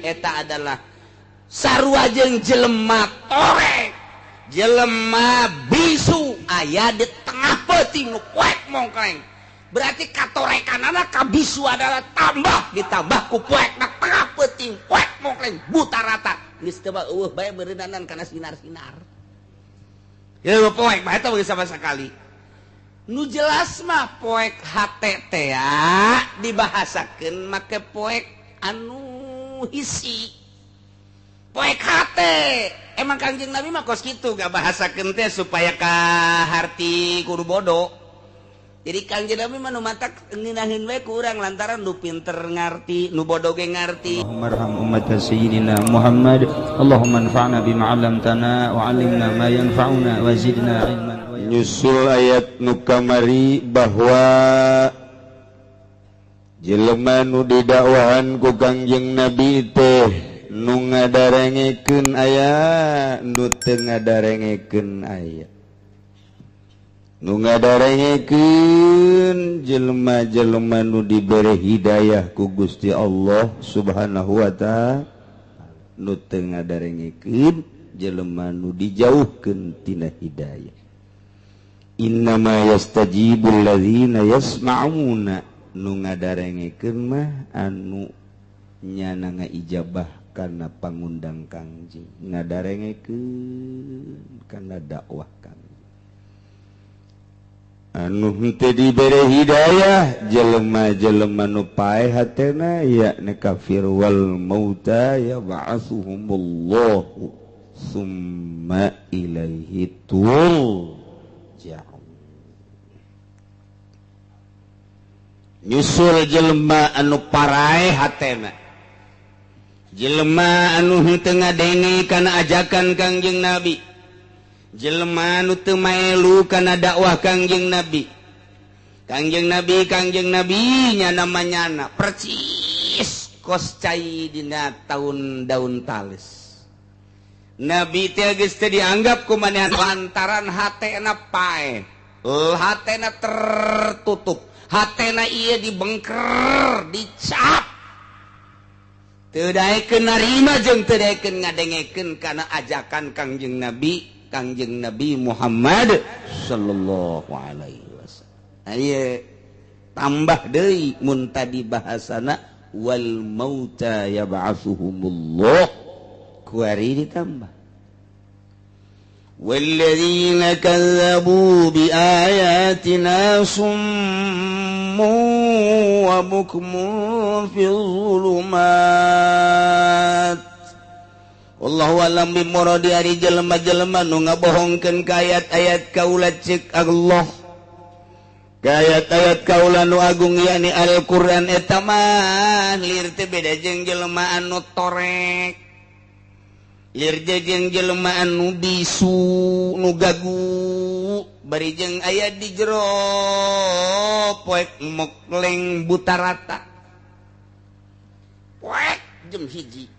eta adalah sarua jeung jelema torek jelema bisu aya di tengah peuting nu poek mongkleng berarti katorekanana ka bisu adalah tambah ditambah ku poekna tengah peuting poek mongkleng buta rata geus teu bae beureunanan kana sinar-sinar ya poek mah eta geus sama sekali nu jelas mah poek hate teh dibahasakeun make poek anu hisi poek hate emang Kangjeng Nabi mah kos kitu gak bahasakeun teh supaya kaharti kudu bodoh jadi Kangjeng Nabi mah nu matak nginahin we ku urang lantaran nu pinter ngarti nu bodoh ge ngarti Allahumma arham ummat sayyidina Muhammad Allahumma anfa'na bima 'allamtana wa 'allimna ma yanfa'una wa zidna ilman nyusul ayat nu kamari bahwa jelema nu didakwahan ku Kangjeng Nabi teh nu ngadarengekeun aya nu teu ngadarengekeun aya nu ngadarengekeun jelema-jelema nu diberi hidayah ku Gusti Allah Subhanahu wa ta'ala nu teu ngadarengekeun jelema nu dijauhkeun tina hidayah innama yastajibul ladzina yasma'una nu ngadarengekeun mah anu nyana ngaijabah kana pangundang Kangjeng ngadarengekeun kana dakwah Kangjeng anu henteu dibere hidayah jelema-jelema nu paeh hatena yakni kafir wal mauta yab'atsuhumullahu summa ilaihi turja'un nyusul jelema anu parae hatena jelema anu henteu ngadenge kana ajakan Kangjeng Nabi jelema anu teu maelu kana dakwah Kangjeng Nabi Kangjeng Nabi nya namanyana percis kos cai dina tahun daun tales Nabi teh geus teu dianggap kumanehan lantaran hatena pae hatena tertutup hatena ieu dibengker dicap teu daekeun narima jeung teu daekeun ngadengekeun kana ajakan Kangjeng Nabi Muhammad sallallahu alaihi wasallam aya tambah deui mun tadi bahasana wal mauta yab'atsuhumullah kuari ditambah walladzina kazzabu biayatina summun wa bukmun fil zulumat wallahu alam bimuradi ari jelema-jelema nu ngabohongkeun ka ayat-ayat kaula ceuk Allah ka ayat-ayat kaula nu agung yakni Al-Qur'an eta mah lir teh beda jeung jelema anu torek lir jeung jelema anu bisu nu gagu bari jeung aya di jero poek mokleng buta rata poek jem hiji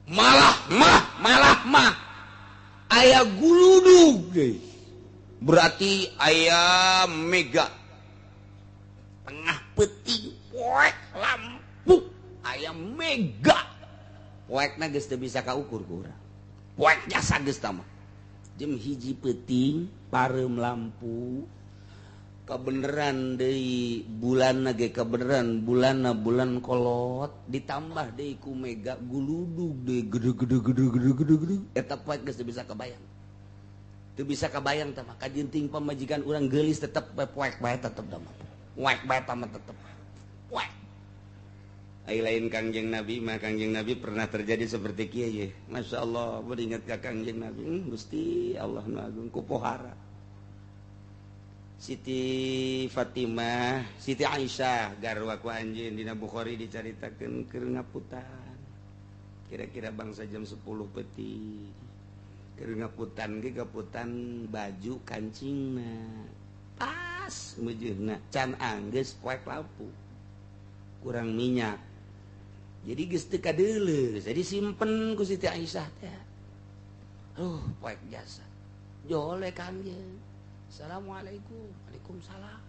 malah mah aya guludug berarti aya mega tengah peuting poek lampu aya mega poekna geus teu bisa kaukur ku urang poek jasa geus tah mah jem hiji peuting pareum lampu kebeneran deui bulanna ge kebeneran bulanna bulan kolot ditambah deui ku mega guludug deui gede eta poek geus teu bisa kabayang tah mah kajinting pamajikan urang geulis tetep poek bae tetep da mah poek bae tah mah tetep poek ai lain Kangjeng Nabi mah Kangjeng Nabi pernah terjadi seperti kieu ye masyaallah beringat ka Kangjeng Nabi Gusti Allah nu agung ku pohara Siti Fatimah Siti Aisyah garwa ku anjeun dina Bukhari dicaritakeun keur ngaputan kira-kira bangsa jam 10 peuting keur ngaputan ge gaputan baju kancingna pas meujeunna can anggeus poek lampu kurang minyak jadi geus teu kadeuleus jadi simpen ku Siti Aisyah teh poek jasa jole Kangjeng Assalamualaikum. Waalaikumsalam.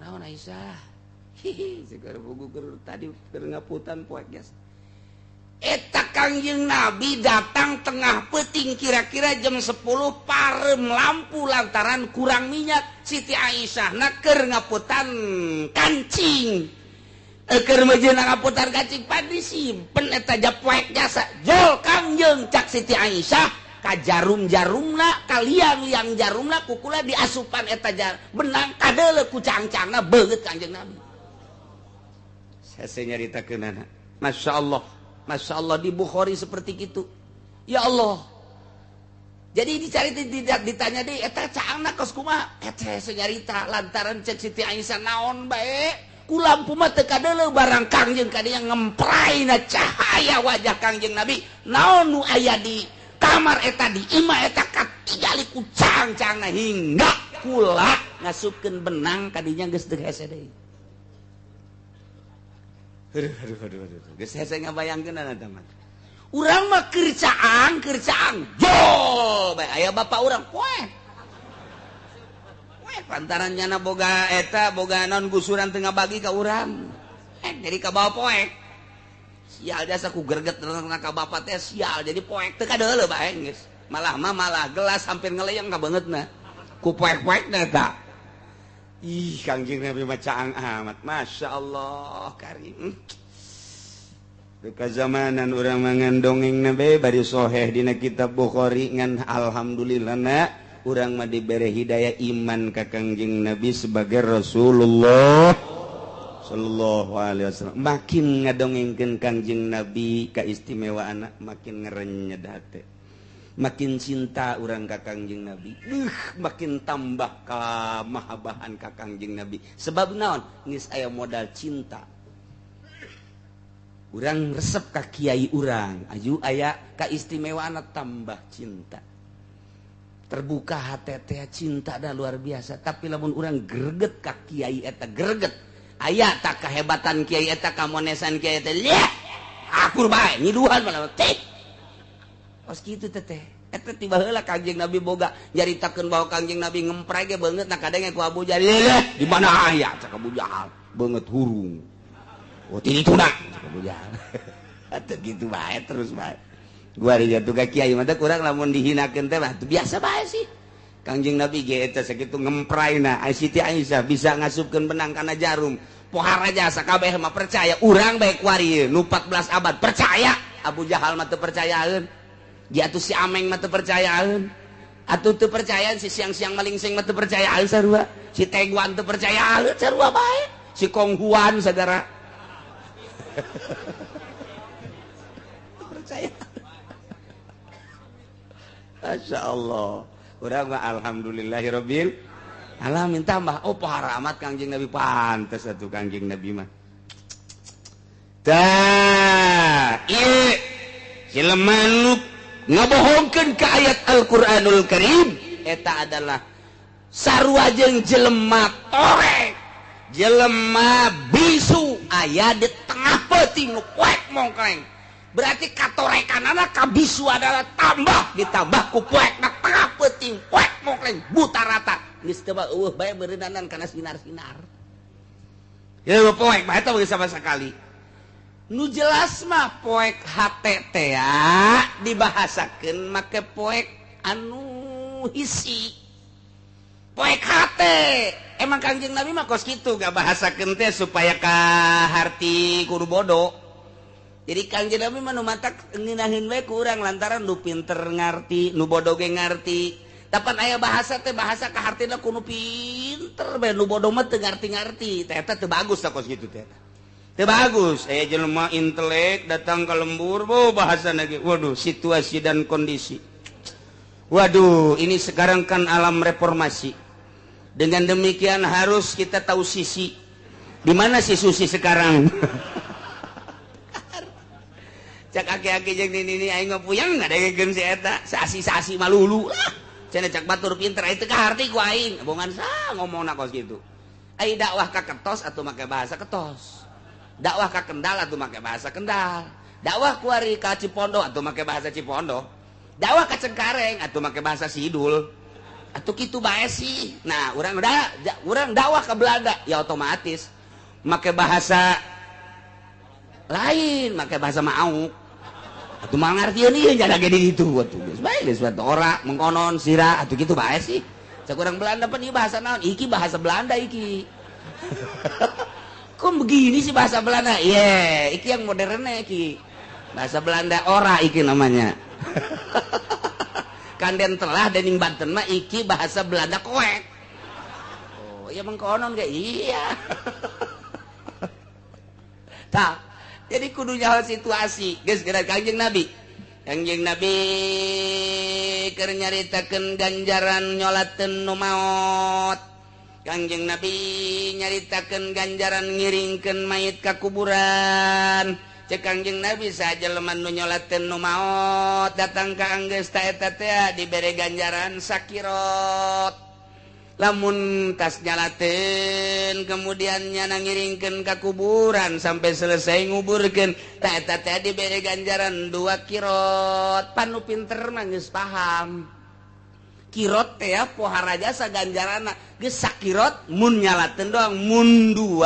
Naon Aisyah? tadi ngaputan poek guys. Eta Kangjeng Nabi datang tengah peting kira-kira jam 10 parem lampu lantaran kurang minyak. Siti Aisyah keur ngaputan kancing. Keur mejeuna ngaputan kancing padi simpen eta poek jasa. Jol Kangjeng cak Siti Aisyah ka jarum-jarumna ka liang-liang jarumna kukula diasupan eta benang kadeuleu ku cangcangna beungeut Kangjeng Nabi. Saya nyaritakeun anak. Masya Allah di Bukhari seperti itu. Ya Allah. Jadi dicari ditanya deh eta caangna kos kumaha? Eta nyarita lantaran cek Siti Aisyah naon bae. Ku lampu mah teu kadeuleu barang Kangjeng kadinya ngempraina cahaya wajah Kangjeng Nabi. Naon nu aya di kamar eta di imah eta katingali ku cangcangna hingga kula ngasupkeun benang kadinya geus teu hese deui. Aduh. Geus hese ngabayangkeun eta mah. Urang mah kercaan. Jol bae aya bapak urang poe. Poe pantaran nyana boga eta boga naon gusuran teu ngabagi ka urang. Jadi ka bawa poe. Sial jasa ku greget nerangna ka bapak teh sial jadi poe teu kadeuleu bae geus. Malah gelas hampir ngeleyeng ka beungeutna. Ku poek-poekna eta. Ih, Kangjeng Nabi mah caang amat. Masya Allah karim. Kazamanan urang mangan dongeng nabe bari soheh dina kitab Bukhari ngan alhamdulillahna urang mah dibere hidayah iman ka Kangjeng Nabi sebagai Rasulullah sallallahu alaihi wasallam. Makin ngadongengkeun Kangjeng Nabi kaistimewaanna makin ngarenyed hate. Makin cinta urang ka Kangjeng Nabi. Makin tambah ka mahabahan ka Kangjeng Nabi. Sebab naon? Geus aya modal cinta. Urang resep ka kiai urang, aju aya kaistimewaanna tambah cinta. Terbuka hate teh cinta dah luar biasa, tapi lamun urang greget ka kiai eta greget. Aya tak kehebatan kiai eta kamonesan kiai eta. Akur bae nyiduhan malah teh. Os kitu teh. Eta tiba heula Kangjeng Nabi boga nyaritakeun bahwa Kangjeng Nabi ngempray ge beungeut na kadenge ku Abu Jahal. Di mana aya cak Abu Jahal? Beungeut hurung. Oh tinituna cak Abu Jahal. Atuh kitu bae terus bae. Gua ari jatuh ka kiai mah teh kurang lamun dihinakeun teh mah biasa bae sih. Kangjeng Nabi ge eta sakitu ngemprayna Siti Aisyah bisa ngasupkeun benang kana jarum. Pohara jasa kabeh mah percaya urang bae kuari nu 14 abad percaya. Abu Jahal mah teu percayaeun. Dia atuh si Ameng mah teu percayaan. Atuh teu percayaan si siang-siang malingsing mah teu percayaan sarua. Si Tegwan teu percayaan sarua bae. Si Konghuan sagara. Percaya. Masya Allah. Urang mah alhamdulillahirabbil alamin tambah pohara amat Kangjeng Nabi pantes atuh Kangjeng Nabi mah. Tah, ieu jelema nu ngabohongkeun ka ayat Al-Qur'anul Karim eta adalah sarua jeung jelema torek, jelema bisu aya di tengah peuting nu poek mongkleng. Berarti katorekanana ka bisu adalah tambah ditambah ku poekna tengah peuting poek mongkleng buta rata. Geus teu eueuh bae beureunanan kana sinar-sinar. Ya poek bae eta geus sama sakali. Nu jelas mah poek hate teh dibahasakeun make poek anu hisi. Poek hate. Emang Kangjeng Nabi mah kos kitu gak bahasakeun teh supaya kaharti kudu bodoh. Jadi Kangjeng Nabi mah nu matak nginahin we ku urang lantaran nu pinter ngarti, nu bodoh ge ngarti. Tapan aya bahasa teh bahasa kahartina kudu pinter bae nu bodoh mah teu ngarti-ngarti. Teh eta teu bagus tah kos kitu teh. Teu bagus, jelema intelek datang ke lembur, bahasa lagi. Waduh, situasi dan kondisi. Waduh, ini sekarang kan alam reformasi. Dengan demikian harus kita tahu sisi. Di mana si Susi sekarang? Cak aki-aki jeung nini aing mah puyeng ngadengekeun si eta, sasi-sasi malulu lah. Cenah cak batur pinter itu kaharti ku aing. Bongan sa ngomongna kos kitu. Ai dakwah ka ketos atuh make bahasa ketos. Dakwah ka Kendal atuh make bahasa Kendal. Dakwah kuari ka Cipondo atuh make bahasa Cipondo. Dakwah ka Cengkareng atuh make bahasa Sidul. Atuh kitu bae sih. Nah, urang dakwah ka Belanda ya otomatis make bahasa lain, make bahasa mauk. Atuh mah ngartieun ieu nya gede itu atuh. Geus bae geus ora mengkonon sira atuh kitu bae sih. Cak urang Belanda pan ieu bahasa naon? Iki bahasa Belanda iki. Kok begini sih bahasa Belanda? Iya, iki yang modernnya iki. Bahasa Belanda ora iki namanya. Kanden telah dening Banten mah iki bahasa Belanda koek. Oh, ya mengkonon ge iya. Tah, jadi kudu nyaho situasi. Geus geura Kangjeng Nabi. Kangjeng Nabi keur nyaritakeun ganjaran nyolateun nu maot. Kangjeng Nabi nyaritakeun ganjaran ngiringkeun mayit ka kuburan. Cek Kangjeng Nabi sajelema nu nyolateun nu maot datang ka anggeus ta eta teh dibere ganjaran sakirot. Lamun tas nyalateun kemudian nyana ngiringkeun ka kuburan sampai selesai nguburkeun ta eta teh dibere ganjaran 2 kirot. Panu pinter mah geus paham. Kirot teh ya pohara jasa ganjarana geus sakirot mun nyalateun doang mun 2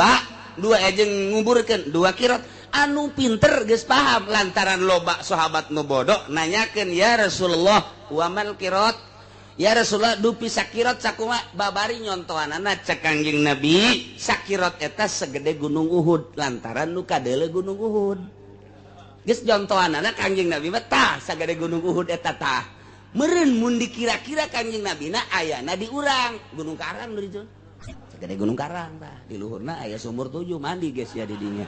ejeng nguburkeun 2 kirot. Anu pinter geus paham lantaran loba sahabat nu bodoh nanyakeun ya Rasulullah wa mal kirot. Ya Rasulullah dupi sakirot sakumaha babari nyontohanana cek Kangjeng Nabi sakirot eta segede gunung Uhud lantaran nu kadeule gunung Uhud. Geus nyontohanana Kangjeng Nabi mah tah sagede gunung Uhud eta tah. Meureun mun dikira-kira Kangjeng Nabi na ayana di urang Gunung Karang deui Jon. Segede Gunung Karang tah. Di luhurna aya sumur 7 mandi geus ya di dinya.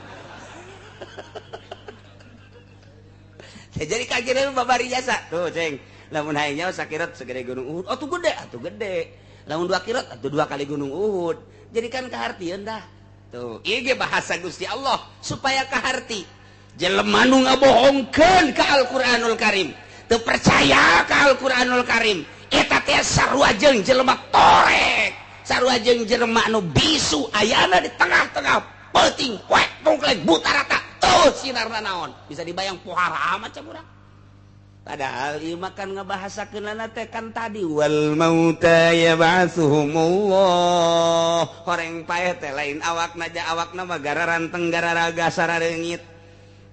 Jadi Kangjeng Nabi babari jasa. Tuh, Ceng. Lamun hayang nyaho sakirot segede gunung Uhud. Oh tuh gede. Lamun 2 kirot atuh 2 kali gunung Uhud. Jadi kan kahartieun dah. Tuh, ieu ge bahasa Gusti Allah supaya kaharti. Jelema nu ngabohongkeun ka Al-Qur'anul Karim, teu percaya ka Al-Qur'anul Karim, eta teh sarua jeung jelema torek. Sarua jeung jelema nu bisu ayana di tengah-tengah peuting kuek pungklek buta rata. Tuh sinarna naon? Bisa dibayang pohara amat cam urang. Padahal ieu mah kan ngabahasakeunna teh kan tadi wal mauta yab'atsuhumullah. Horeng paeh teh lain awakna ja awakna mah gara ranteng gara raga sarareungit.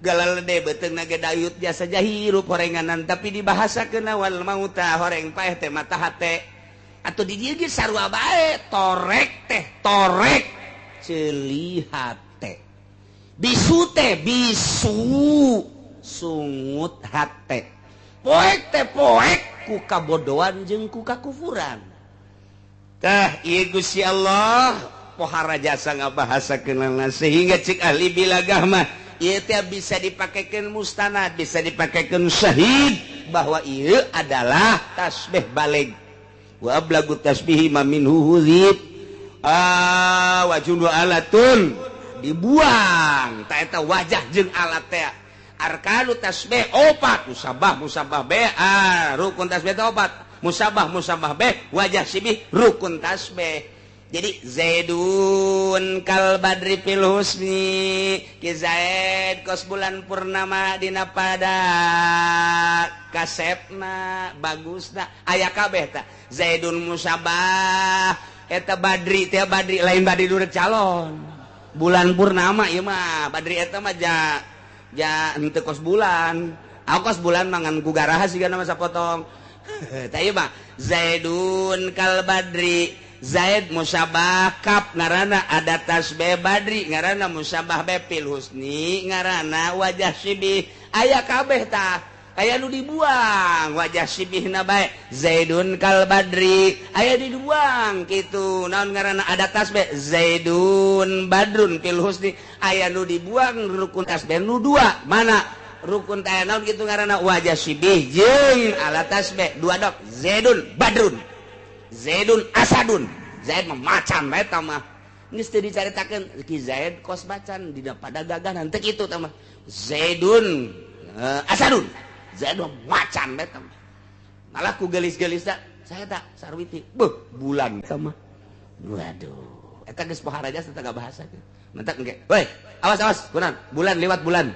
Galalede beuteungna ge dayut jasa jahirup horenganan tapi dibahasakeunna wal mauta horeng paeh teh mata hate. Atuh di dieu ge sarua bae torek ceuli hate. Bisu teh bisu sungut hate. Poek teh poek ku kabodohan jeung ku kakufuran. Tah ieu Gusti Allah pohara jasa ngabahasakeunna sehingga cik ahli bilagah mah ieu teh bisa dipakekeun mustanad, bisa dipakekeun syahid bahwa ieu adalah tasbih balig. Wa ablagu tasbihi ma minhu huzib. Wa jundu alatun dibuang ta eta wajah jeung alat teh. Arkanu tasbih 4 musabah be rukun tasbih 4 musabah be wajah sibih rukun tasbih. Jadi Zaidun kal badri fil husni ki Zaid kos bulan purnama dina pada kasepna bagusna aya kabeh tah. Zaidun musabah eta badri teh badri lain badri durek calon bulan purnama ieu mah badri eta mah ja henteu kos bulan. Kos bulan mangan ku garaha siga nama sapotong. Tah ieu mah Zaidun kal badri. Zaid musabah kap ngaranna ada tasbih badri ngaranna musabah be fil husni ngaranna wajah sibih aya kabeh tah. Aya nu dibuang wajah sibihna bae Zaidun kal badri aya dibuang kitu naon ngaranna ada tasbih Zaidun badrun fil husni aya nu dibuang rukun tasbih nu 2 mana rukun teh naon kitu ngaranna wajah sibih jeung alat tasbih 2 dok Zaidun badrun Zaidun asadun Zaid mah macan eta mah geus teu dicaritakeun ki Zaid kos macan dina pada gagahan teh kitu tah mah Zaidun asadun Zaid mah macan eta mah. Malah ku gelis-gelis da, saya tak sarwiti. Beuh, bulan eta mah. Waduh, eta geus pohara jasa teh bahasa teh. Mentak engke. Woi, awas kunaon? Bulan liwat bulan.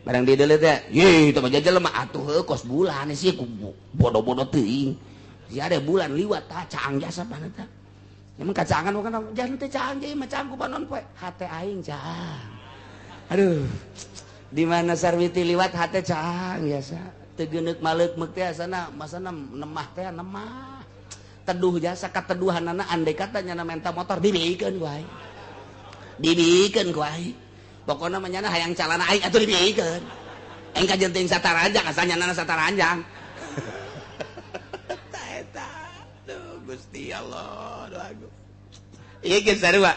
Barang di deuleu teh, ye, teu mah jelema atuh heuh kos bulan sih ku bodoh-bodoh teuing. Si ade bulan liwat tah caang jasa pana teh. emang kacangan bukan jangan teh cang jadi macam ku panon poe hate aing cang aduh di mana sarwiti liwat hate cang biasa teu geuneuk maleuk-meuk teh asana masana nemah teh nemah teduh jasa kateduhanana andai kata nyana menta motor dibikeun ku aing dibikeun ku aing pokona manyana hayang calana aing atuh dibikeun aing kajenting sataranjang asal nyanana sataranjang eta duh Gusti Allah doaku ieu geus sarua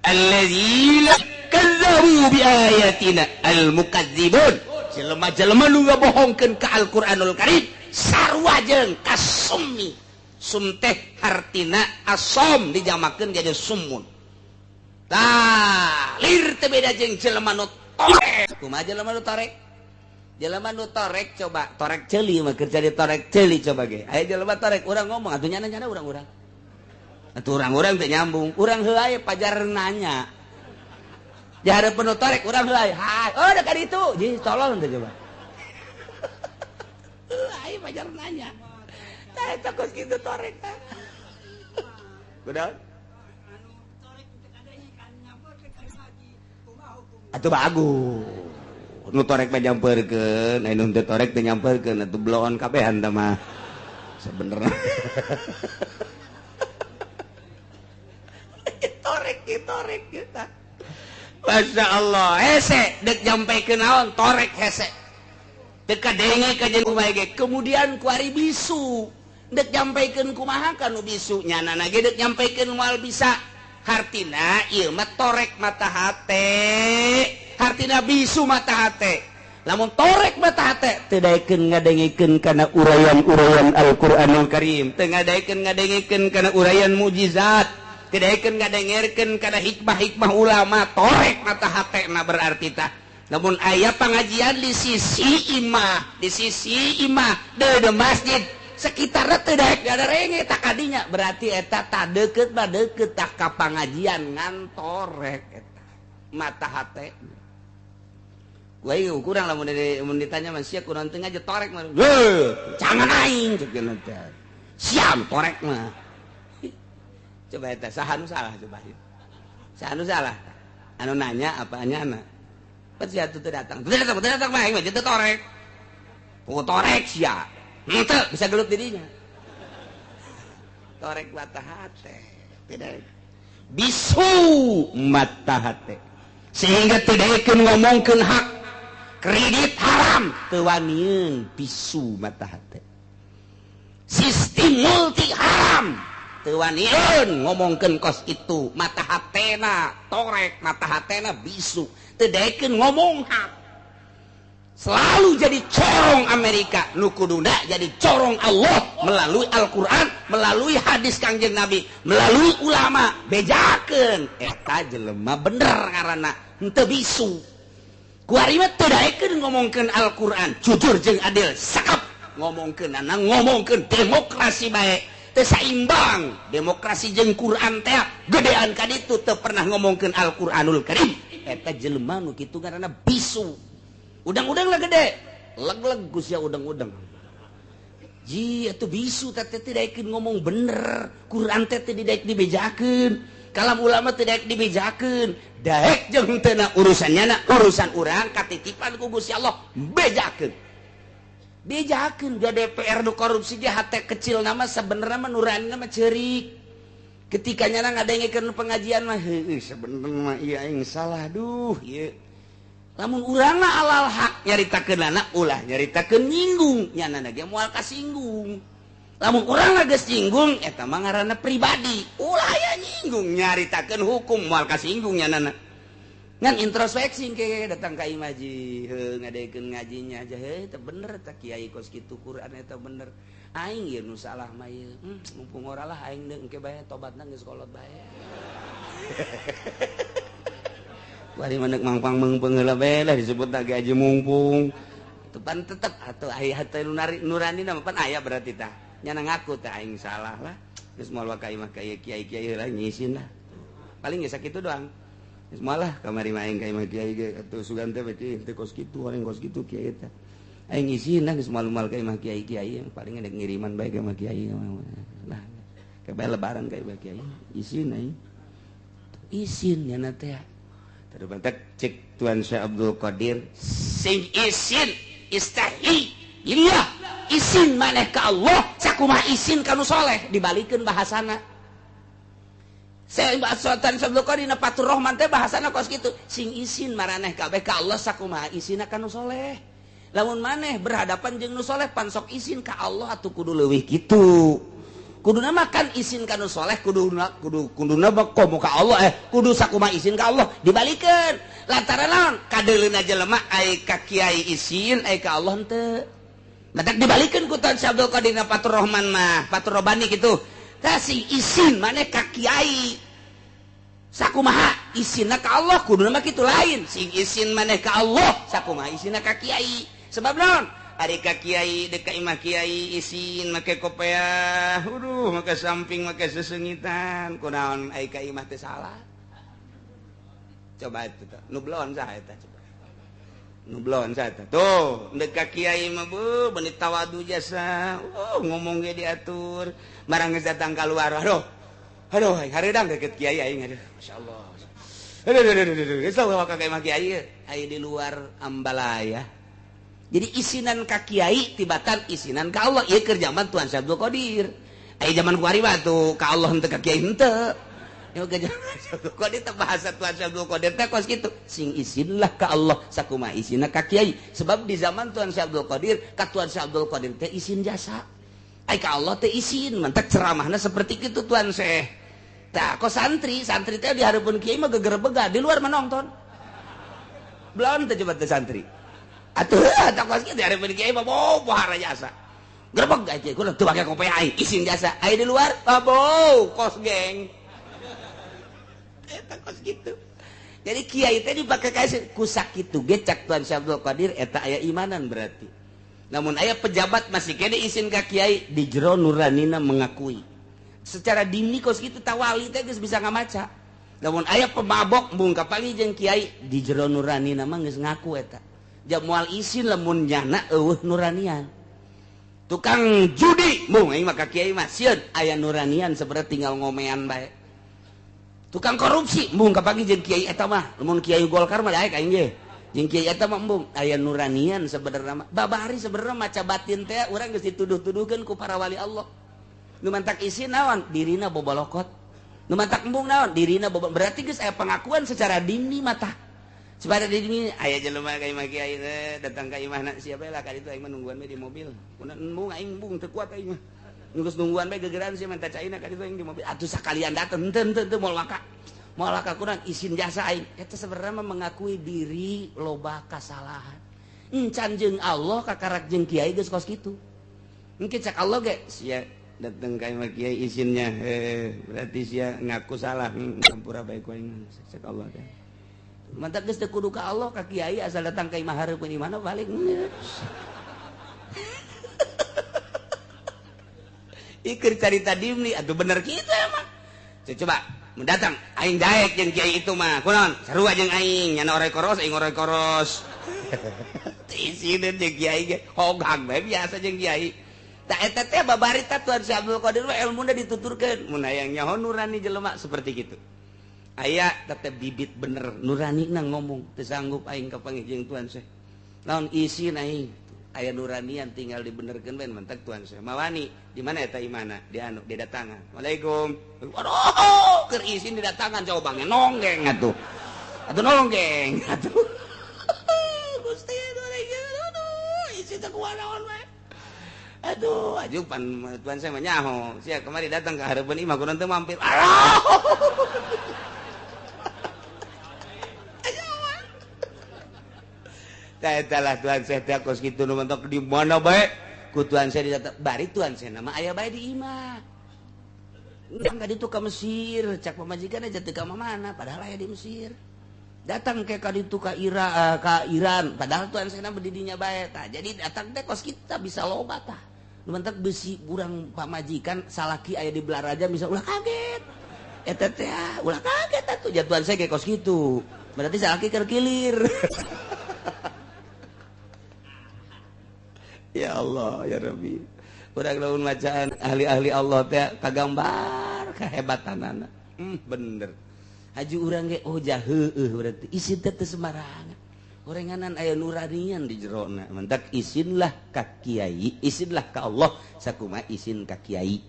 alladzina kazzabu bi ayatina al-mukazzibun jelema-jelema nu ngabohongkeun ka Al-Qur'anul Karim sarua jeung kasummi sum teh hartina asom dijamakeun jadi summun tah lir teu beda jeung jelema nu torek kumaha jelema nu torek jelema nu torek coba torek ceuli mah keur jadi torek ceuli coba ge aya jelema torek urang ngomong atuh nyana-nyana urang-urang atuh urang-urang teu nyambung urang heula aya pajar nanya di hareupeun nu torek urang heula aya hai oh da ka ditu ji tolol teh coba aya pajar nanya tah eta kos kitu torek tah kunaon atuh bagus nu torek mah nyampeurkeun anu teu torek teu nyampeurkeun atuh bloon kabehan tah mah sebenarnya torek kita Masya Allah hese dek nyampaikeun naon torek hese teu kadenge ka jeung kumaha ge kemudian ku ari bisu dek nyampaikeun kumaha ka nu bisu nyanana ge dek nyampaikeun moal bisa hartina ieu mah torek mata hate hartina bisu mata hate lamun torek mata hate teu daekeun ngadengikeun kana urayan-urayan Al-Qur'anul Karim teu ngadengikeun kana urayan mukjizat teu daekeun ngadengerkeun kana hikmah-hikmah ulama torek mata hatena berarti tah lamun aya pangajian di sisi imah de masjid sekitarna teu daek gaderenge tak kadinya berarti eta tah deukeut mah deukeut tah ka pangajian ngan torek eta mata hate Wai kurang lamun ditanya mah sia kunaon teu ngaje torek mah. Jangan aing cekeun teh. Siam torek mah. Coba eta saha nu salah coba. Saha nu salah? Anu nanya apa nyana? Pasti atuh teu datang. Teu datang mah aing mah teu torek. Oh torek sia. Henteu bisa gelut dirinya. Torek mata hate. Tidak. Bisu mata hate. Sehingga tidak ngomongkeun hak. Kredit haram teu wanieun bisu mata hate. Sistem multi haram teu wanieun ngomongkeun kos itu mata hatena torek mata hatena bisu teu daekeun ngomong hak. Selalu jadi corong Amerika nu kuduna jadi corong Allah melalui Al-Qur'an melalui hadis Kangjeng Nabi melalui ulama bejakeun eta jelema bener ngaranna henteu bisu. Kuari mah teu daekeun ngomongkeun Al-Qur'an jujur jeung adil sakap ngomongkeunana ngomongkeun demokrasi bae teu saimbang demokrasi jeung Qur'an teh gedean ka ditu teu pernah ngomongkeun Al-Qur'anul Karim eta jelema nu kitu ngaranna bisu. Udang-udang lah gede leg-leg ku sia udang-udang ji atuh bisu teh teu daekeun ngomong bener Qur'an teh teu daek dibejakeun kalam ulama teu daek dibejakeun daek jeung teu na urusannya urusan urang katitipan ku Gusti Allah bejakeun dia DPR nu korupsi dia hate kecil nama sebenarnya mah nurani mah ceurik ketika nyana ngadengikeun pengajian mah heuh sebenarnya mah ieu aing salah duh ieu lamun urangna alal hak nyaritakeunana ulah nyaritakeun nyinggung nyanana ge moal kasinggung lamun urangna geus nyinggung eta mah ngaranna pribadi ulah aya nyinggung nyaritakeun hukum moal kasinggung nyanana ngan introspeksi ke datang ka imah ji heuh ngadekeun ngajinya aja heuh teu bener tah kiai kos kitu Quran eta bener aing ieu nu salah mah ieu mumpung ora lah aing deung engke bae tobatna geus kolot bae bari manek mangpang meungpeung heula bae lah disebut lagi aja mumpung tepan tetep atuh aya hate nurani na pan aya berarti tah nyana ngaku teh aing salah lah geus moal ka imah kiai heula nyisin lah paling geus sakitu doang geus moal lah kamari mah aing ka imah kiai ge atuh sugan teh beuti teu kos kitu orang kos kitu kiai teh aing nyisin lah geus moal ka imah kiai paling ada ngiriman bae ka imah kiai lah kayak lebaran kayak Kiai izin aing izin ya nanti ya terus bentak cek Tuan Syekh Abdul Qadir sing izin istahi iya izin maneh ka Allah sakumaha izin kanu soleh dibalikeun bahasana saya Tuan Syekh Abdul Qadir na Fatur Rahman teh bahasana kos kitu sing izin maraneh kabeh ka Allah sakumaha izina kanu soleh lamun maneh berhadapan jeung nu soleh pan sok izin ka Allah atuh kudu leuwih kitu kuduna makan izin kanu soleh kuduna komo ka Allah kudu sakumaha izin ka Allah dibalikeun lantaran naon kadeuleuna jelema ai ka kiai izin ai ka Allah henteu matak dibalikeun ku Tuan Syekh Abdul Qadir Fatur Rahman mah Fatur Robani kitu tah sing izin maneh ka kiai sakumaha izinna ka Allah kuduna mah kitu lain sing izin maneh ka Allah sakumaha izinna ka kiai sebab naon ari ka kiai deuk ka imah kiai izin make kopiah make samping make sesengitan kunaon ai ka imah teh salah coba itu nu blon saha eta coba nu blon saha eta tuh deuk ka kiai mah bu beunit tawadu jasa ngomong ge diatur marang geus datang kaluar aduh hareudang deket kiai aing aduh masyaallah aduh geus bawa ka imah kiai aya di luar Ambalaya. Jadi isinan ka kiai tibatan isinan ka Allah ieu keur zaman Tuan Syekh Abdul Qadir. Aya zaman kuari mah tuh ka Allah henteu ka kiai henteu. Ieu ke zaman Syekh Abdul Qadir teh bahasa Tuan Syekh Abdul Qadir teh kos kitu. Sing izinlah ka Allah sakumaha izinna ka kiai. Sebab di zaman Tuan Syekh Abdul Qadir ka Tuan Syekh Abdul Qadir teh izin jasa. Ai ka Allah teh izin, mentek ceramahna seperti kitu Tuan Syekh. Tah kok santri teh di hareupeun kiai mah geger-bega, di luar menonton. Belum teh coba teh santri. Atuh kos kitu hareupeun kiai mah pohara jasa. Gerbeg aja kudu teu make kopi aing, izin jasa. Ai di luar, kos geng. Eta kos kitu. Jadi kiai teh dipake kae ku sakitu ge cak Tuan Syekh Abdul Qadir eta aya imanan berarti. Namun aya pejabat masih kene izin ka kiai di jero nuranina mengakui. Secara dimni kos kitu tawali teh geus bisa ngamaca. Namun aya pemabok mung kapangi jeung kiai di jero nuranina mah geus ngaku eta. Jam moal izin lamun nyana eueuh nuranian. Tukang judi mung aing mah ka kiai mah sieun aya nuranian seperti tinggal ngomean bae. Tukang korupsi mung kapangi jeung kiai eta mah lamun kiai Golkar mah daek aing ge. Jeung kiai eta mah embung aya nuranian sebenarnya mah babari sebenarnya maca batin teh urang geus dituduh-tuduhkeun ku para wali Allah. Nu mantak izin naon dirina bobolokot. Nu mantak embung naon dirina berarti geus aya pengakuan secara dimni mah tah. Sepada dimni aya jelema ka imah kiai teh datang ka imahna siapa lah ka ditu aing mah nungguan we di mobil. Mun embung aing embung teu kuat aing mah. Geus nungguan we gegeran sia minta caina ka ditu aing di mobil. Atuh sakalian dateng henteu moal waka kurang izin jasa aing eta sebenarnya mengakui diri loba kasalahan encan jeung Allah kakarak jeung kiai geus kos kitu engke cak Allah ge sia dateng ka imah kiai izinnya berarti sia ngaku salah ngampura bae ku aing cak Allah teh mantap geus teu kudu ka Allah ka kiai asal datang ka imah hareupeun imahna balik ikeur carita dimni atuh bener kitu emang coba mendatang aing daek jeung kiai itu mah kunaon sarua jeung aing nyana orek koros aing orek koros isinin jeung kiai ge hogang bae biasa jeung kiai tah eta teh babarita Tuan Syekh Abdul Qadir ilmuna dituturkeun mun aya nyaho nurani jelema seperti kitu aya tetep bibit bener nuranina ngomong teu sanggup aing kapanggih jeung Tuan Syekh naon isin aing aya nuranian tinggal dibenerkeun bae mentek Tuan Syekh mawani di mana eta imana di anu di datangan Waalaikum waduh keur izin di datangan coba bange nonggeng atuh nonggeng atuh Gusti aduh izin teh kumaha naon bae aduh ajuk pan Tuan Syekh mah nyaho sia kemari datang ka hareupeun imah kunaon teu mampir eta lah Tuan Syekh teh kos kitu nu mentok di mana bae ku Tuan Syekh didatang bari Tuan Syekh nama aya bae di imah urang ka ditu ka Mesir cak pamajikan aja teu ka mana padahal aya di Mesir datang ke ka ditu ka Iran padahal Tuan Syekh nama didinya bae tah jadi datang teh kos kita bisa loba tah nu mentok besi urang pamajikan salaki aya di Belaraja bisa ulah kaget eta teh ulah kaget atuh ja Tuan Syekh ke kos kitu berarti salaki keur kilir Ya Allah ya Rabbi urang lamun bacaan ahli-ahli Allah teh kagambar kehebatanana. Bener. Haji urang ge jah heueuh berarti isin teh teu sembarangan. Orenganan aya nuranian di jerona. Mentak isinlah ka kiai, isinlah ka Allah, sakumaha isin ka kiai.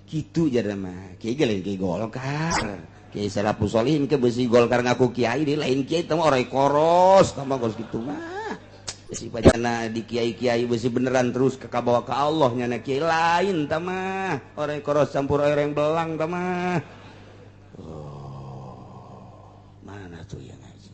Kitu jara mah. Kiai ge lain kiai Golkar. Kiai Sarapus Solihin ke beusi Golkar ngaku kiai di lain kiai teh mah orai koros, tah mah geus kitu mah. Si pajana di kiai-kiai beusi beneran terus ka kabawa ka Allah nya kiai lain tah mah. Orai koros campur air yang belang tah mah. Mana tuh yang ngaji?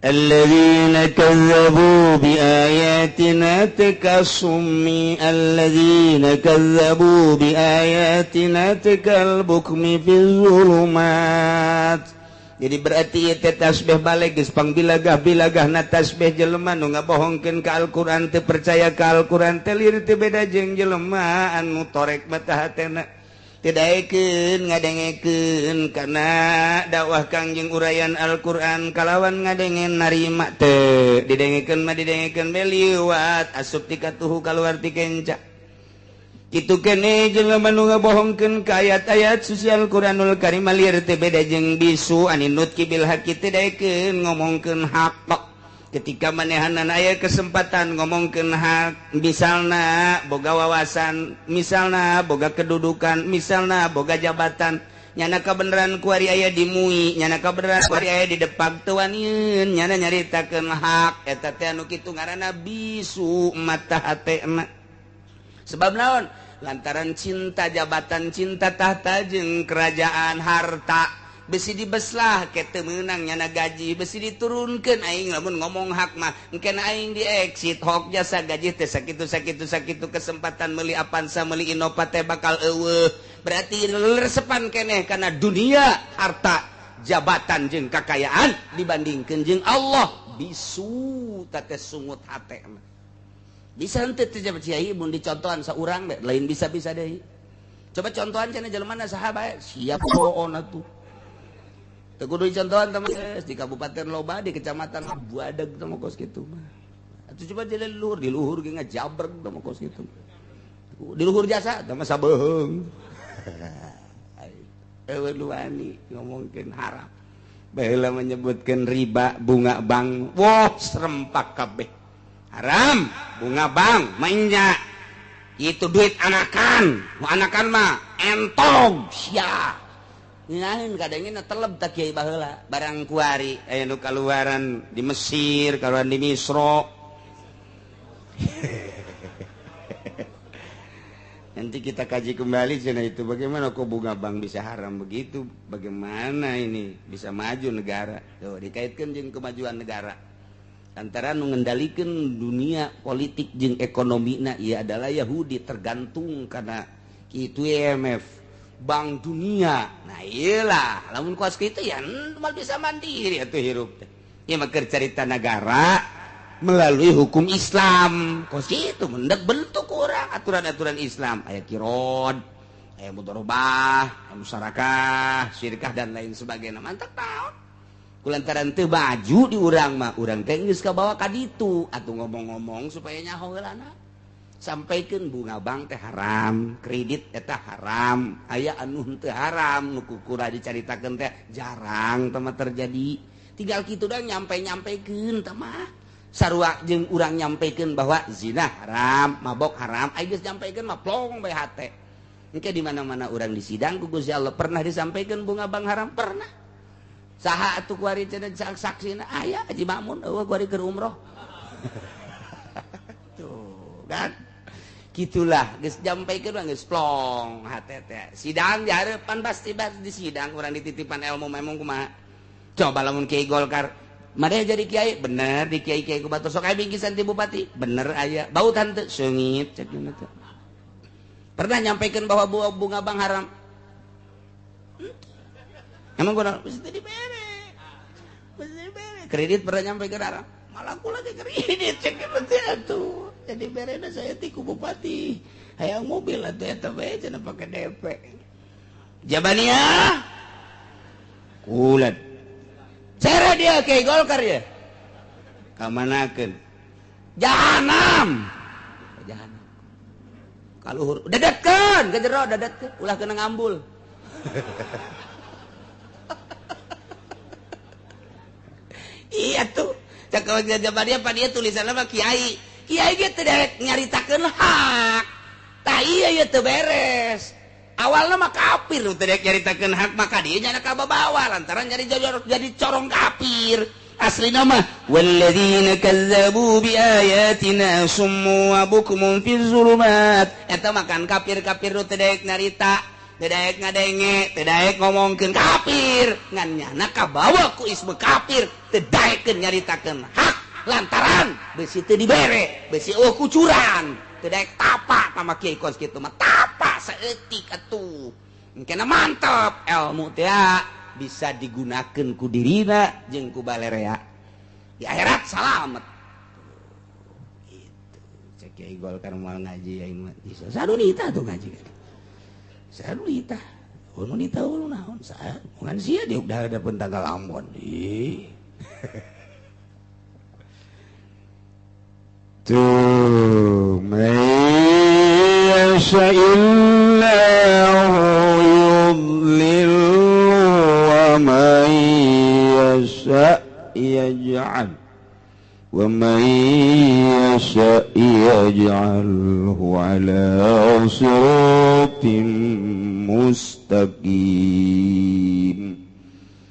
Alladzina kazzabu bi ayatina takasummi alladzina kazzabu bi ayatina takal bukmi fil zulumat. Jadi berarti teh tasbih balik geus pangbilagah-bilagahna tasbih jelema nu ngabohongkeun ka Al-Qur'an teu percaya ka Al-Qur'an teh lieu teu beda jeung jelema anu torek mata hatena tidaekeun ngadengekeun kana dakwah Kangjeng urayan Al-Qur'an kalawan ngadengen narima teu didengekeun mah didengekeun bae liwat asup ti katuhu kaluar ti kenca. Itu kene jelema nu ngabohongkeun ka ayat-ayat suci Al-Qur'anul Karim lieur teu beda jeung bisu aninut kibil haqi teh daekeun ngomongkeun hak. Ketika manehanna aya kesempatan ngomongkeun hak, misalna boga wawasan, misalna boga kedudukan, misalna boga jabatan, nyana kabeneran kuari aya di mui, nyana kabeneran kuari aya di depag teu wanieun, nyana nyaritakeun hak eta teh anu kitu ngaranna bisu mata hatena. Sebab naon? Lantaran cinta jabatan, cinta tahta jeung kerajaan harta besi dibeslah ke teu meunang nyana gaji besi diturunkeun aing lamun ngomong hak mah engkeun aing di exit hok jasa gaji teh sakitu kesempatan meuli Avanza meuli Innova teh bakal eueuh berarti leresepan keneh kana dunia harta jabatan jeung kakayaan dibandingkeun jeung Allah bisu teh sungut hate mah. Bisa henteu teh jabat kiai mun dicontohan saurang deh lain bisa-bisa deui. Coba contohan cenah jelemana saha bae siap poon atuh. Teu kudu dicontohan teman di kabupaten loba di kecamatan buadeg teh mah kos kitu mah. Atuh coba di luhur ge ngajabreg teh mah kos kitu. Di luhur jasa teh mah sabeheung. Eueuh luani ngomongkeun haram. Baheula menyebutkeun riba bunga bank. Woh serempak kabeh. Haram, bunga bank, mainnya itu duit anakan mah entong sia. Ngain kadangnya teleb tak kiai baheula barang kuari aya nu kaluaran di Mesir, kaluaran di Misro. Nanti kita kaji kembali cenah itu bagaimana kok bunga bank bisa haram begitu? Bagaimana ini bisa maju negara? Tuh dikaitkan jeung kemajuan negara. Antara mengendalikan dunia politik jeung ekonomina ia adalah Yahudi tergantung karena itu IMF Bank Dunia. Nah iyalah lamun kuas kitu ya mal bisa mandiri atuh hirup teh. Ieu mah keur carita negara melalui hukum Islam. Kos kitu mendek bentuk urang aturan-aturan Islam aya kirod, aya mudharabah, aya musyarakah, syirkah dan lain sebagainya. Mantap taon. Kulantaran teu baju di urang mah urang teh geus kabawa ka ditu atuh ngomong-ngomong supaya nyaho heulana sampaikeun bunga bank teh haram kredit eta haram aya anu teu haram nu kukura dicaritakeun teh jarang teh mah terjadi tinggal kitu da nyampe-nyampekeun teh mah sarua jeung urang nyampekeun bahwa zina haram mabok haram aya geus nyampekeun mah plong bae hate engke di mana-mana urang di sidang ku Gusti Allah pernah disampaikan bunga bank haram pernah. Saha atuh kuari cenah saksina aya Haji Makmun eueuh kuari keur umroh. Tuh kan gitulah geus nyampaikeun mah geus plong hate teh. Sidang di hareupan pasti di sidang urang dititipan ilmu memang kumaha. Coba lamun Kiai Golkar made jadi kiai bener di kiai-kiai ku batur sok aya bingkisan ti bupati bener aya bautan teu seungit cek dina teh. Pernah nyampaikeun bahwa bunga bank haram. Emang gua mesti dibere. Kredit pernah nyampe ke haram. Malah aku lagi kredit cek nanti atuh. Jadi berena saya ti ku bupati. Hayang mobil atuh eta bae cenah pake DP. Jabania. Kulat. Cara dia Kiai Golkar ya. Kamanakeun. Jahanam. jahanam. Kaluhur dadetkeun ke jero dadetkeun ulah kena ngambul. Iya tuh. Cak jawabannya apa dia tulisannya mah kiai. Kiai ge teu daek nyaritakeun hak. Tah iya ieu teu beres. Awalna mah kafir teu daek nyaritakeun hak maka dia nya kababawa lantaran jadi corong kafir. Aslina mah walladzina kazzabu biayatina summu wa bukmun fil zulumat. Eta mah kan kafir-kafir teu daek nyarita, teu daek ngadenge, teu daek ngomongkeun kafir. Ngan nyana kabawa ku isme kafir, teu daekeun nyaritakeun hak lantaran besi teu dibere, besi kucuran, teu daek tapa sama kiai kos kitu mah tapa saeutik atuh. Engkena mantep ilmu teh bisa digunakan ku dirina jeung ku balerea di akhirat salamet gitu. Cek Kiai Golkar moal ngaji aing mah bisa sadunita tuh ngaji sadunita nunita naon saha ngan sia dia udah ada pentanggal Ambon ih tu may yasha'illahu yudlil ومن يشاء يجعل ومن يشاء يجعله على صراط مستقيم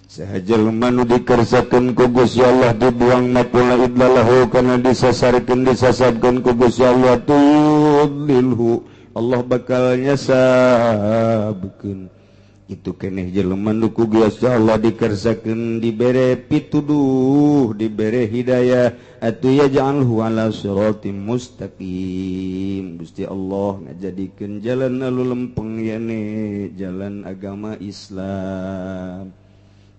sahajal manu dikersakeun ku Gusti Allah dibuang mapula idlalahu kana disasarkeun ku Gusti Allah tudlilhu Allah bakal nyasabkeun itu keneh jelema nu ku Gusti Allah dikersakeun dibere pituduh dibere hidayah atuh ya ja'alhu ala siratim mustaqim. Gusti Allah ngajadikeun jalan anu lempeng yane jalan agama Islam.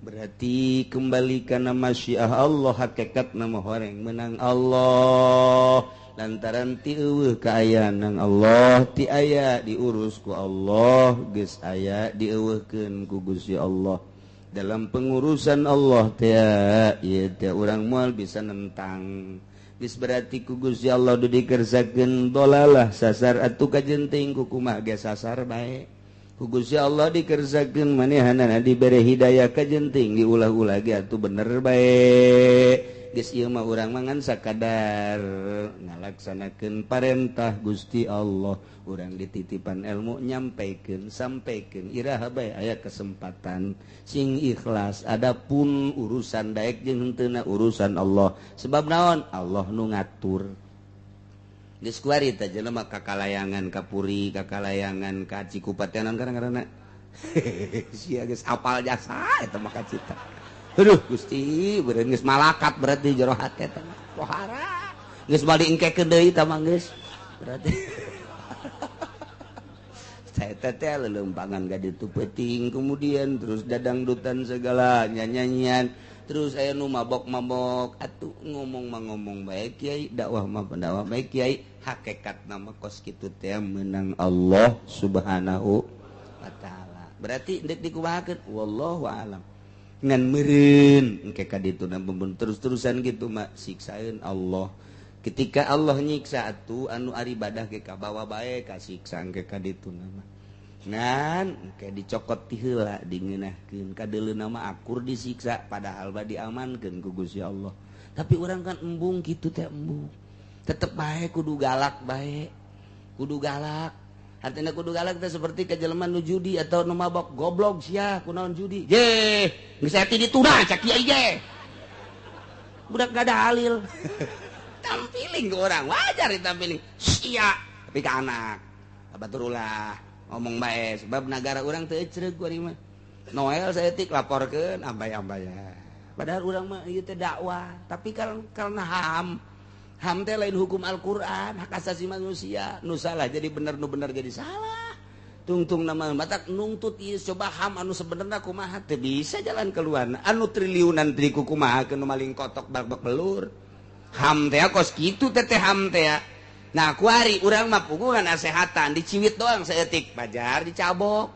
Berarti kembali kana masyiah Allah hakikatna mah horeng menang Allah lantaran ti eueuh kaayaan Allah ti aya diurus ku Allah geus aya dieuweuhkeun ku Gusti Allah dalam pengurusan Allah teh ieu teh urang moal bisa nentang geus berarti ku Gusti Allah du dikersakeun dolalah sasar atuh kajenting ku kumaha ge sasar bae ku Gusti Allah dikersakeun manehanana dibere hidayah kajenting diulah-ulah ge atuh bener bae. Geus ieu mah urang mangan sakadar ngalaksanakeun parentah Gusti Allah urang dititipan ilmu nyampaikeun sampaikeun iraha bae aya kesempatan sing ikhlas adapun urusan daek jeung henteuna urusan Allah sebab naon Allah nu ngatur geus kuari teh jelema kakalayangan ka puri kakalayangan ka Cikupat naon karang-karangna sia geus apal jasa eta mah kacita. Aduh Gusti beureun geus malakat berarti jero hate teh pohara geus bali engkekeun deui tah mah geus berarti saya teh lelempangan ka ditu peuting kemudian terus dadangdutan segala nyanyian terus aya nu mabok-mabok atuh ngomong mah ngomong bae kiai dakwah mah pendakwah bae kiai hakikatna mah kos kitu teh meunang Allah Subhanahu wa taala berarti endek dikumahakeun wallahu a'lam ngan meureun engke ka ditu namun terus-terusan gitu mah siksaeun Allah ketika Allah nyiksa atuh anu ari ibadah ge kabawa bae ka siksa engke ka ditu mah ngan engke dicokot ti heula dingeunahkeun kadeuleuna mah akur disiksa padahal mah diamankeun ku Gusti Allah tapi urang kan embung kitu teh embung tetep bae kudu galak bae kudu galak artinya kudu galak teh seperti kejelema nu judi atau nu mabok goblok sia kunaon judi ye geus aya ti dituna cak kiai ge budak gak ada halil tampiling ke orang wajar ditampiling sia tapi ke anak baturullah ngomong bae sebab negara urang teu ecreug kuari mah Noel saeutik laporkeun ambay-ambay padahal urang mah ieu teh dakwah tapi karena ham teh lain hukum Al-Quran hak asasi manusia nu salah jadi bener nu bener jadi salah tungtung nama batak nungtut ieu coba ham anu sebenarnya kumaha teu bisa jalan keluar anu triliunan tri kumaha keun maling kotok bak belur ham teh kos kitu teh ham teh nah kuari urang mah puguhan asehatan diciwit doang saeutik bajar dicabok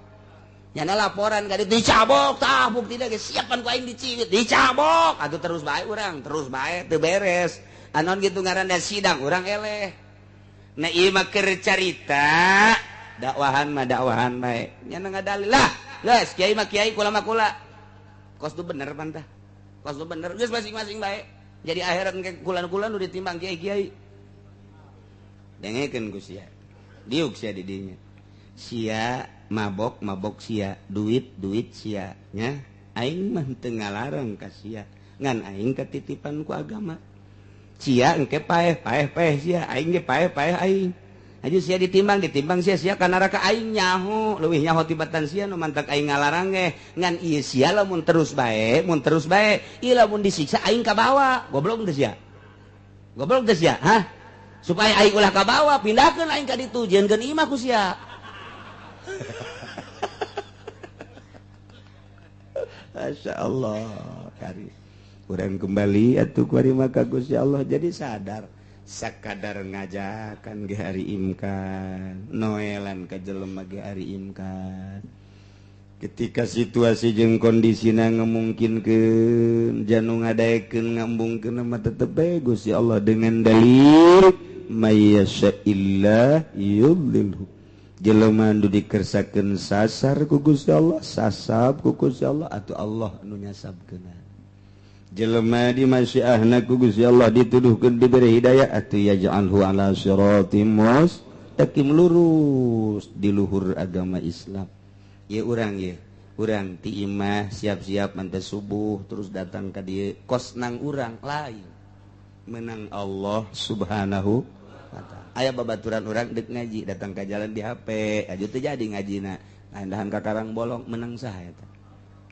nyana laporan ka ditu dicabok tah bukti teh siapan ku aing diciwit dicabok atuh terus bae urang terus bae teu beres anon gitu ngaranna sidang urang eleh nah ieu mah keur carita dakwahan bae nya ngadalil lah geus kiai mah kiai kula mah kula kos tu bener pantah kos tu bener geus masing-masing bae jadi akhirat ke kula-kula nu ditimbang kiai-kiai dengekeun ku sia diuk sia di dinya sia mabok sia duit sia nya aing mah teu ngalarang ka sia ngan aing ketitipan ku agama sia engke paeh sia aing ge paeh aing aju sia ditimbang sia ka neraka aing nyaho leuwih nyaho tibatan sia nu mantak aing ngalarang ge ngan ieu sia lamun terus bae ieu lamun disiksa aing ka bawa goblok teu sia hah supaya aing ulah ka bawa pindahkeun aing ka ditu jeunkeun imah ku sia Masya Allah kari urang kembali atuh kuari maka Gusti Allah jadi sadar sakadar ngajakan ge hari imkan noelan ka jelema ge hari imkan ketika situasi jeung kondisina ngemungkinkeun janu ngadaekeun ngambungkeun mah tetep bae Gusti Allah dengan dalil mayyasa'illah yudlilhu jelema anu dikersakeun sasar ku Gusti Allah sasab ku Gusti Allah atuh Allah anu nyasabkeun jelema di masyiahna ku Gusti Allah dituduhkeun diberi hidayah atuh yaj'alhu ala siratim mustaqim lurus di luhur agama Islam ye urang ti imah siap-siap mante subuh terus datang ka dieu kos nang urang lain menang Allah subhanahu wa ta'ala aya babaturan urang deuk ngaji datang ka jalan di HP aju teu jadi ngajina andahan ka karang bolong menang saha eta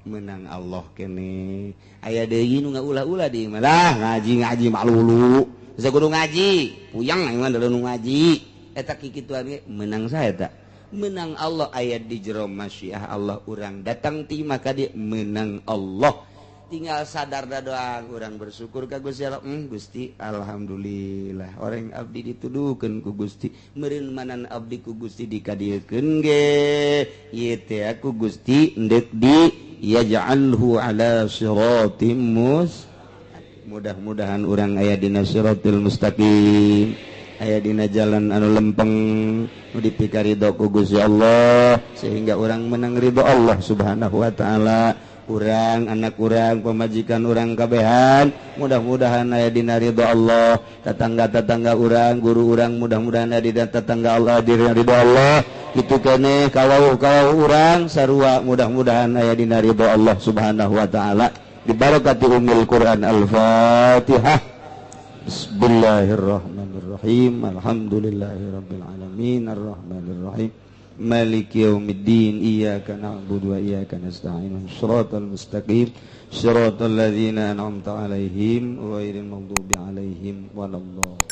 menang Allah kene aya deui nu ngaulah-ulah di imah lah ngaji malulu bisa kudu ngaji puyang aing mah nu ngaji eta kikituan ge menang saha eta menang Allah ayat di jero masyiah Allah urang datang ti imah ka dieu menang Allah tinggal sadar doang urang bersyukur ka Gusti Allah Gusti alhamdulillah orang abdi dituduhkeun ku Gusti meureun manan abdi ku Gusti dikadiekeun ge ieu teh aku Gusti endek di yaj'alhu ala siratim mudah-mudahan urang aya dina siratil mustaqim aya dina jalan anu lempeng nu dipikari ridho ku Gusti Allah sehingga urang menang ridho Allah subhanahu wa ta'ala urang anak urang pemajikan urang kabehan mudah-mudahan aya dina ridho Allah tetangga-tetangga urang guru urang mudah-mudahan aya dina tetangga Allah dina ridho Allah kitu keneh kawauh urang sarua mudah-mudahan aya dina ridho Allah subhanahu wa ta'ala bi barakati ummil Quran al-Fatihah bismillahirrahmanirrahim alhamdulillahirabbil alamin arrahmanirrahim maliki yaumiddin iyyaka na'budu wa iyyaka nasta'in shiratal mustaqim shiratal ladzina an'amta 'alaihim ghairil maghdubi 'alaihim waladdallin